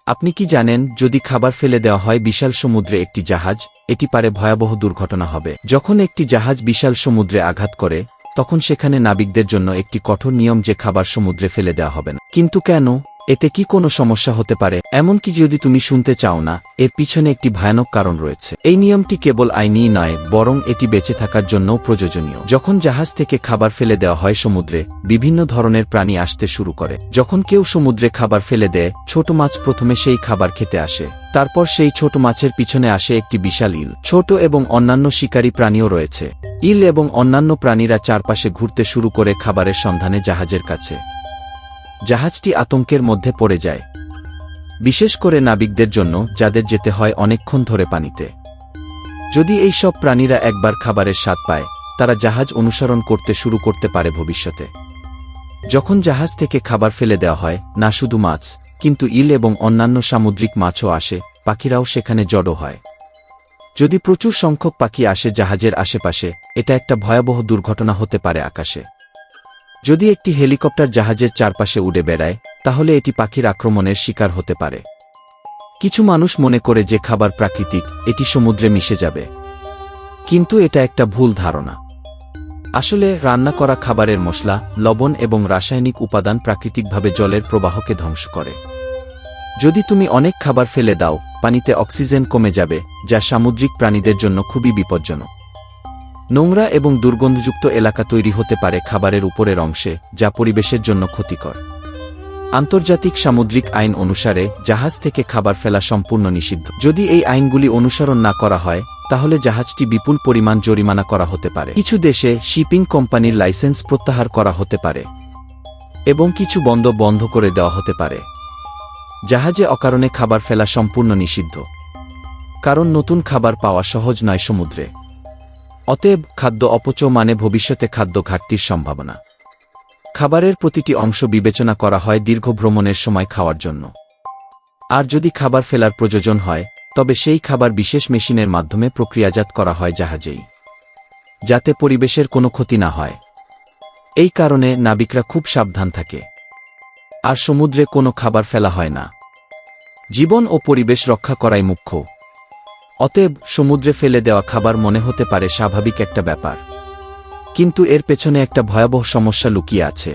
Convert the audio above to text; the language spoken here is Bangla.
আপনি কি জানেন, যদি খাবার ফেলে দেওয়া হয় বিশাল সমুদ্রে একটি জাহাজ, এটি পারে ভয়াবহ দুর্ঘটনা হবে। যখন একটি জাহাজ বিশাল সমুদ্রে আঘাত করে, তখন সেখানে নাবিকদের জন্য একটি কঠোর নিয়ম যে খাবার সমুদ্রে ফেলে দেওয়া হবে না। কিন্তু কেন? এতে কি কোনো সমস্যা হতে পারে? এমনকি যদি তুমি শুনতে চাও না, এর পিছনে একটি ভয়ানক কারণ রয়েছে। এই নিয়মটি কেবল আইনিই নয়, বরং এটি বেঁচে থাকার জন্যও প্রয়োজনীয়। যখন জাহাজ থেকে খাবার ফেলে দেওয়া হয় সমুদ্রে, বিভিন্ন ধরনের প্রাণী আসতে শুরু করে। যখন কেউ সমুদ্রে খাবার ফেলে দেয়, ছোট মাছ প্রথমে সেই খাবার খেতে আসে। তারপর সেই ছোট মাছের পিছনে আসে একটি বিশাল ইল। ছোট এবং অন্যান্য শিকারী প্রাণীও রয়েছে। ইল এবং অন্যান্য প্রাণীরা চারপাশে ঘুরতে শুরু করে খাবারের সন্ধানে জাহাজের কাছে। জাহাজটি আতঙ্কের মধ্যে পড়ে যায়, বিশেষ করে নাবিকদের জন্য, যাদের যেতে হয় অনেকক্ষণ ধরে পানিতে। যদি এই সব প্রাণীরা একবার খাবারের স্বাদ পায়, তারা জাহাজ অনুসরণ করতে শুরু করতে পারে ভবিষ্যতে। যখন জাহাজ থেকে খাবার ফেলে দেওয়া হয়, না শুধু মাছ, কিন্তু ইল এবং অন্যান্য সামুদ্রিক মাছও আসে, পাখিরাও সেখানে জড়ো হয়। যদি প্রচুর সংখ্যক পাখি আসে জাহাজের আশেপাশে, এটা একটা ভয়াবহ দুর্ঘটনা হতে পারে আকাশে। যদি একটি হেলিকপ্টার জাহাজের চারপাশে উড়ে বেড়ায়, তাহলে এটি পাখির আক্রমণের শিকার হতে পারে। কিছু মানুষ মনে করে যে খাবার প্রাকৃতিক, এটি সমুদ্রে মিশে যাবে। কিন্তু এটা একটা ভুল ধারণা। আসলে রান্না করা খাবারের মশলা, লবণ এবং রাসায়নিক উপাদান প্রাকৃতিকভাবে জলের প্রবাহকে ধ্বংস করে। যদি তুমি অনেক খাবার ফেলে দাও, পানিতে অক্সিজেন কমে যাবে, যা সামুদ্রিক প্রাণীদের জন্য খুবই বিপজ্জনক। নোংরা এবং দুর্গন্ধযুক্ত এলাকা তৈরি হতে পারে খাবারের উপরের অংশে, যা পরিবেশের জন্য ক্ষতিকর। আন্তর্জাতিক সামুদ্রিক আইন অনুসারে জাহাজ থেকে খাবার ফেলা সম্পূর্ণ নিষিদ্ধ। যদি এই আইনগুলি অনুসরণ না করা হয়, তাহলে জাহাজটি বিপুল পরিমাণ জরিমানা করা হতে পারে। কিছু দেশে শিপিং কোম্পানির লাইসেন্স প্রত্যাহার করা হতে পারে এবং কিছু বন্ধ করে দেওয়া হতে পারে। জাহাজে অকারণে খাবার ফেলা সম্পূর্ণ নিষিদ্ধ, কারণ নতুন খাবার পাওয়া সহজ নয় সমুদ্রে। অতএব খাদ্য অপচয় মানে ভবিষ্যতে খাদ্য ঘাটতির সম্ভাবনা। খাবারের প্রতিটি অংশ বিবেচনা করা হয় দীর্ঘ ভ্রমণের সময় খাওয়ার জন্য। আর যদি খাবার ফেলার প্রয়োজন হয়, তবে সেই খাবার বিশেষ মেশিনের মাধ্যমে প্রক্রিয়াজাত করা হয় জাহাজেই, যাতে পরিবেশের কোনো ক্ষতি না হয়। এই কারণে নাবিকরা খুব সাবধান থাকে, আর সমুদ্রে কোনো খাবার ফেলা হয় না। জীবন ও পরিবেশ রক্ষা করাই মুখ্য। অতএব সমুদ্রে ফেলে দেওয়া খাবার মনে হতে পারে স্বাভাবিক একটা ব্যাপার, কিন্তু এর পেছনে একটা ভয়াবহ সমস্যা লুকিয়ে আছে।